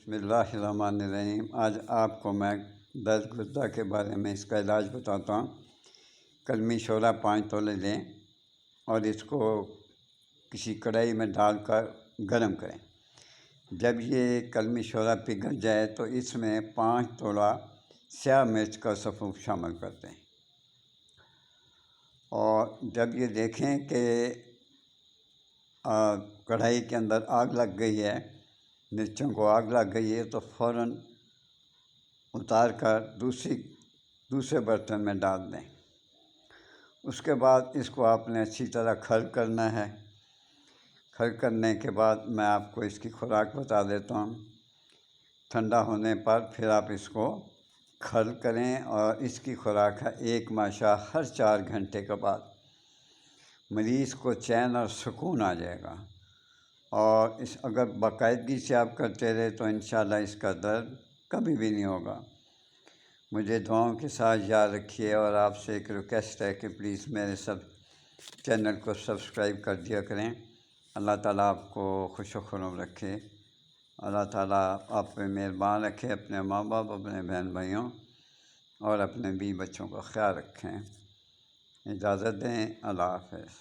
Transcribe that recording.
بسم اللہ الرحمن الرحیم۔ آج آپ کو میں درد گردہ کے بارے میں اس کا علاج بتاتا ہوں۔ کلمی شورا 5 تولے لیں اور اس کو کسی کڑھائی میں ڈال کر گرم کریں۔ جب یہ کلمی شورا پگھل جائے تو اس میں 5 تولا سیاہ مرچ کا سفوف شامل کر دیں، اور جب یہ دیکھیں کہ کڑھائی کے اندر آگ لگ گئی ہے، مرچوں کو آگ لگ گئی ہے، تو فوراً اتار کر دوسرے برتن میں ڈال دیں۔ اس کے بعد اس کو آپ نے اچھی طرح کھل کرنا ہے۔ کھل کرنے کے بعد میں آپ کو اس کی خوراک بتا دیتا ہوں۔ ٹھنڈا ہونے پر پھر آپ اس کو کھل کریں، اور اس کی خوراک ہے 1 ماشا ہر 4 گھنٹے کے بعد۔ مریض کو چین اور سکون آ جائے گا، اور اگر باقاعدگی سے آپ کرتے رہے تو انشاءاللہ اس کا درد کبھی بھی نہیں ہوگا۔ مجھے دعاؤں کے ساتھ یاد رکھیے، اور آپ سے ایک ریکویسٹ ہے کہ پلیز میرے چینل کو سبسکرائب کر دیا کریں۔ اللہ تعالیٰ آپ کو خوش و خرم رکھے، اللہ تعالیٰ آپ پہ مہربان رکھے، اپنے ماں باپ، اپنے بہن بھائیوں اور اپنے بیوی بچوں کا خیال رکھیں۔ اجازت دیں، اللہ حافظ۔